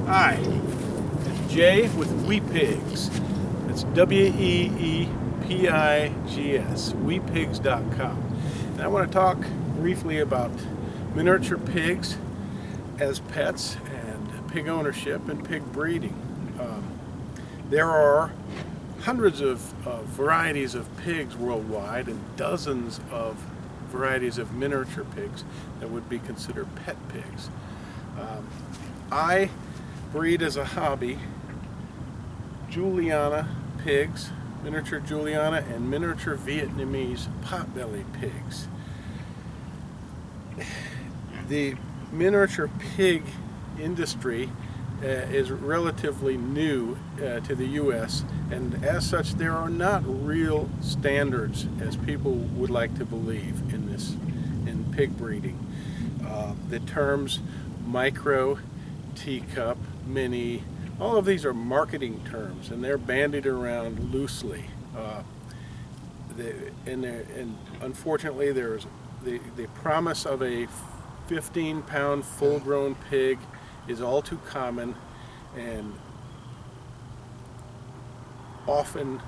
Hi, it's Jay with WePigs. It's WEEPIGS, wepigs.com. And I want to talk briefly about miniature pigs as pets and pig ownership and pig breeding. There are hundreds of varieties of pigs worldwide and dozens of varieties of miniature pigs that would be considered pet pigs. I breed as a hobby Juliana pigs, miniature Juliana and miniature Vietnamese potbelly pigs. The miniature pig industry is relatively new to the U.S. and as such there are not real standards as people would like to believe in pig breeding. The terms micro, teacup, mini, all of these are marketing terms and they're bandied around loosely. And unfortunately there's the promise of a 15-pound full-grown pig is all too common and often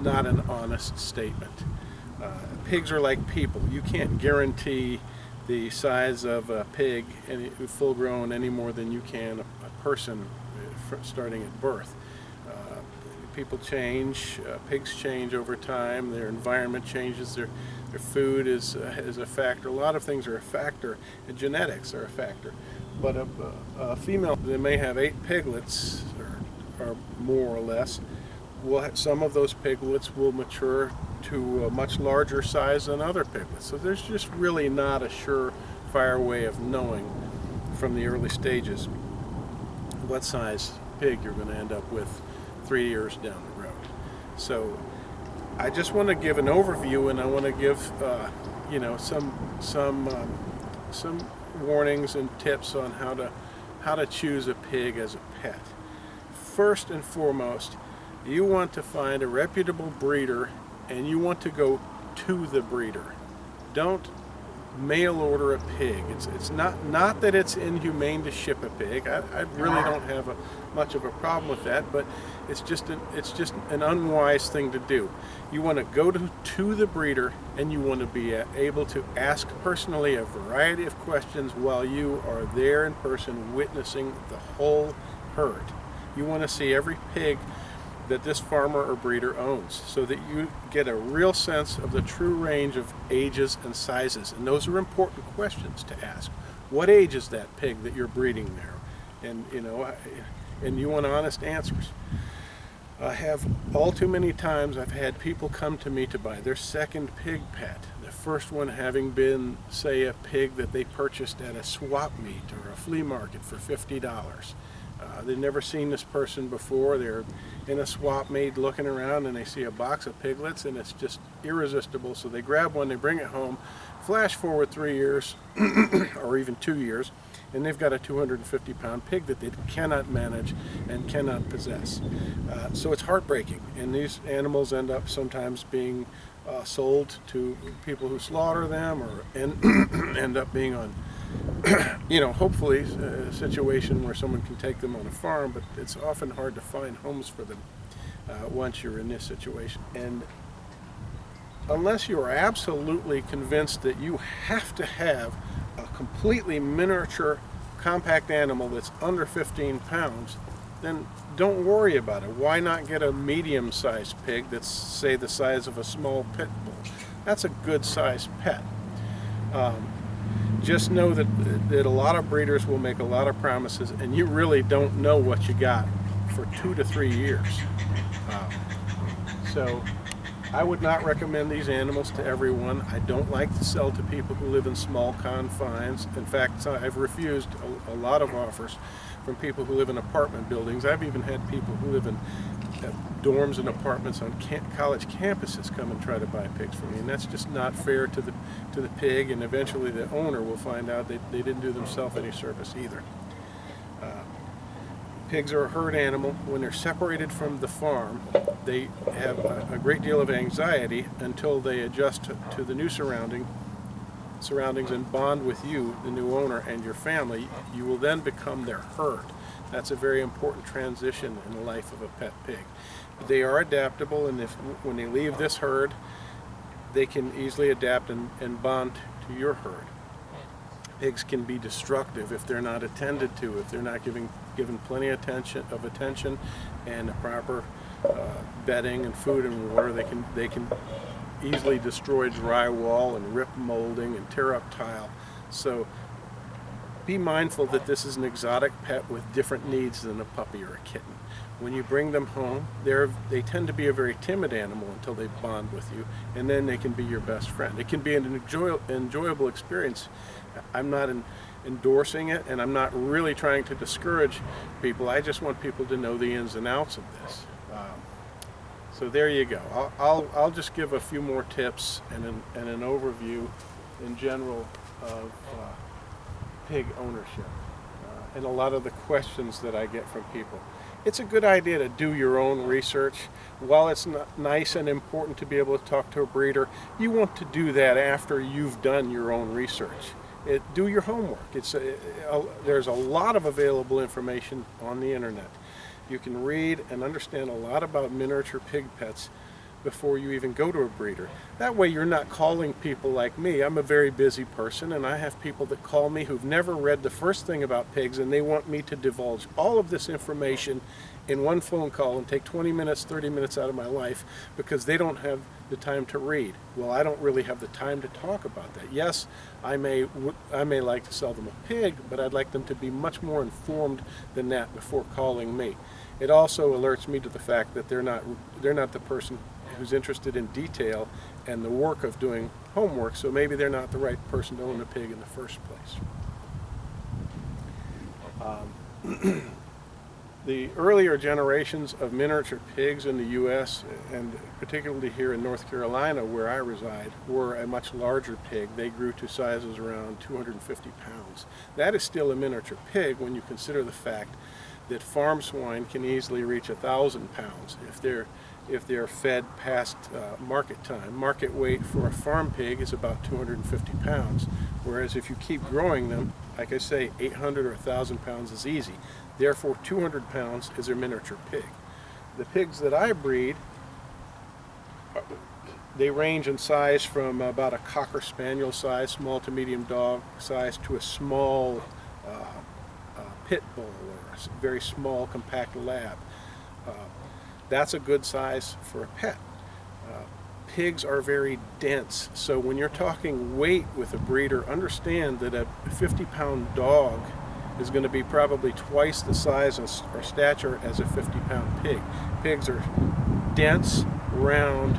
not an honest statement. Pigs are like people. You can't guarantee the size of a pig full-grown any more than you can a person starting at birth. People change, pigs change over time, their environment changes, their food is a factor. A lot of things are a factor, and genetics are a factor. But a female that may have 8 piglets, or more or less, some of those piglets will mature to a much larger size than other piglets. So there's just really not a surefire way of knowing from the early stages what size pig you're going to end up with 3 years down the road. So I just want to give an overview, and I want to give some warnings and tips on how to choose a pig as a pet. First and foremost, you want to find a reputable breeder and you want to go to the breeder. Don't mail order a pig. It's not that it's inhumane to ship a pig. I really don't have much of a problem with that, but it's just an unwise thing to do. You want to go to the breeder and you want to be able to ask personally a variety of questions while you are there in person witnessing the whole herd. You want to see every pig that this farmer or breeder owns so that you get a real sense of the true range of ages and sizes. And those are important questions to ask. What age is that pig that you're breeding there? And you want honest answers. I have all too many times I've had people come to me to buy their second pig pet. The first one having been, say, a pig that they purchased at a swap meet or a flea market for $50. They've never seen this person before. They're in a swap meet looking around and they see a box of piglets and it's just irresistible. So they grab one, they bring it home, flash forward 3 years or even 2 years, and they've got a 250-pound pig that they cannot manage and cannot possess. So it's heartbreaking, and these animals end up sometimes being sold to people who slaughter them or end up being on hopefully a situation where someone can take them on a farm, but it's often hard to find homes for them once you're in this situation. And unless you are absolutely convinced that you have to have a completely miniature compact animal that's under 15 pounds, then don't worry about it. Why not get a medium-sized pig that's, say, the size of a small pit bull? That's a good-sized pet. Just know that a lot of breeders will make a lot of promises and you really don't know what you got for 2 to 3 years. So I would not recommend these animals to everyone. I don't like to sell to people who live in small confines. In fact, I've refused a lot of offers from people who live in apartment buildings. I've even had people who live in dorms and apartments on college campuses come and try to buy pigs from me, and that's just not fair to the pig, and eventually the owner will find out they didn't do themselves any service either. Pigs are a herd animal. When they're separated from the farm, they have a great deal of anxiety until they adjust to the new surroundings and bond with you, the new owner, and your family. You will then become their herd. That's a very important transition in the life of a pet pig. They are adaptable, and when they leave this herd, they can easily adapt and bond to your herd. Pigs can be destructive if they're not attended to, if they're not given plenty of attention and the proper bedding and food and water. They can easily destroy drywall and rip molding and tear up tile. So be mindful that this is an exotic pet with different needs than a puppy or a kitten. When you bring them home, they tend to be a very timid animal until they bond with you, and then they can be your best friend. It can be an enjoyable experience. I'm not endorsing it, and I'm not really trying to discourage people. I just want people to know the ins and outs of this. So there you go. I'll just give a few more tips and an overview in general of pig ownership and a lot of the questions that I get from people. It's a good idea to do your own research. While it's nice and important to be able to talk to a breeder, you want to do that after you've done your own research. Do your homework. There's a lot of available information on the internet. You can read and understand a lot about miniature pig pets before you even go to a breeder. That way you're not calling people like me. I'm a very busy person, and I have people that call me who've never read the first thing about pigs, and they want me to divulge all of this information in one phone call and take 20 minutes, 30 minutes out of my life because they don't have the time to read. Well, I don't really have the time to talk about that. Yes, I may like to sell them a pig, but I'd like them to be much more informed than that before calling me. It also alerts me to the fact that they're not the person who's interested in detail and the work of doing homework, so maybe they're not the right person to own a pig in the first place. The earlier generations of miniature pigs in the U.S., and particularly here in North Carolina where I reside, were a much larger pig. They grew to sizes around 250 pounds. That is still a miniature pig when you consider the fact that farm swine can easily reach 1,000 pounds if they're fed past market time. Market weight for a farm pig is about 250 pounds, whereas if you keep growing them, like I say, 800 or 1,000 pounds is easy. Therefore, 200 pounds is a miniature pig. The pigs that I breed, they range in size from about a Cocker Spaniel size, small to medium dog size, to a small pit bull or a very small compact lab. That's a good size for a pet. Pigs are very dense, so when you're talking weight with a breeder, understand that a 50-pound dog is going to be probably twice the size or stature as a 50-pound pig. Pigs are dense, round,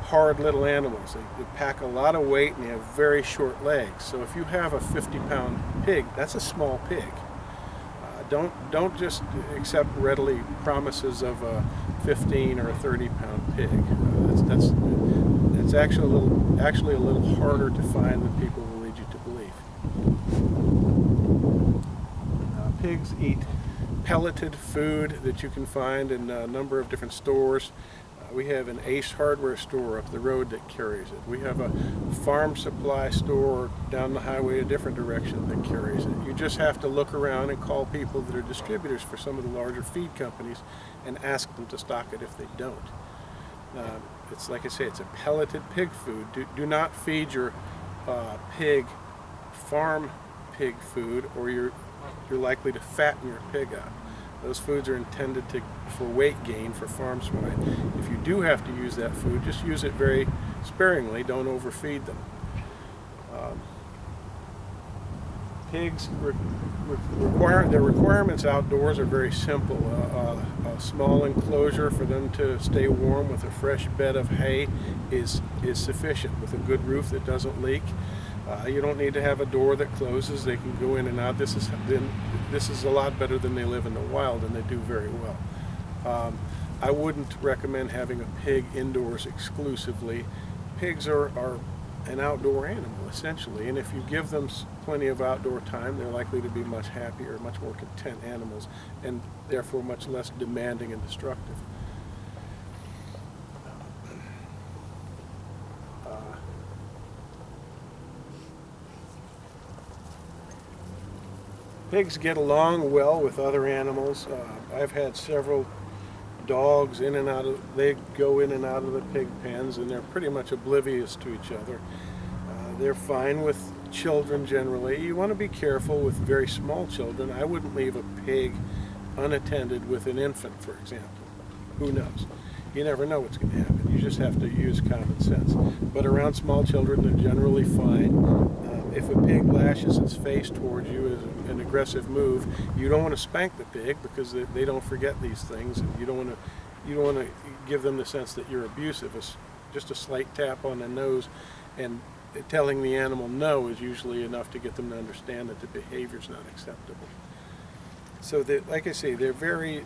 hard little animals. They pack a lot of weight and they have very short legs. So if you have a 50-pound pig, that's a small pig. Don't just accept readily promises of a 15 or a 30-pound pig. That's actually a little harder to find than people will lead you to believe. Pigs eat pelleted food that you can find in a number of different stores. We have an Ace hardware store up the road that carries it. We have a farm supply store down the highway a different direction that carries it. You just have to look around and call people that are distributors for some of the larger feed companies and ask them to stock it if they don't. It's like I say, it's a pelleted pig food. Do not feed your pig farm pig food, or you're likely to fatten your pig up. Those foods are intended for weight gain for farm swine. If you do have to use that food, just use it very sparingly. Don't overfeed them. Pigs their requirements outdoors are very simple. A small enclosure for them to stay warm with a fresh bed of hay is sufficient, with a good roof that doesn't leak. You don't need to have a door that closes. They can go in and out. This is a lot better than they live in the wild, and they do very well. I wouldn't recommend having a pig indoors exclusively. Pigs are an outdoor animal, essentially, and if you give them plenty of outdoor time, they're likely to be much happier, much more content animals, and therefore much less demanding and destructive. Pigs get along well with other animals. I've had several dogs in and out of, they go in and out of the pig pens, and they're pretty much oblivious to each other. They're fine with children generally. You want to be careful with very small children. I wouldn't leave a pig unattended with an infant, for example. Who knows? You never know what's going to happen. You just have to use common sense. But around small children, they're generally fine. If a pig lashes its face towards you as an aggressive move, you don't want to spank the pig, because they don't forget these things, and you don't want to give them the sense that you're abusive. It's just a slight tap on the nose and telling the animal no is usually enough to get them to understand that the behavior is not acceptable. So like I say, they're very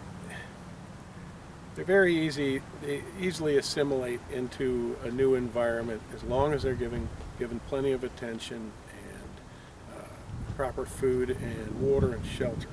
easy. They easily assimilate into a new environment as long as they're given plenty of attention and proper food and water and shelter.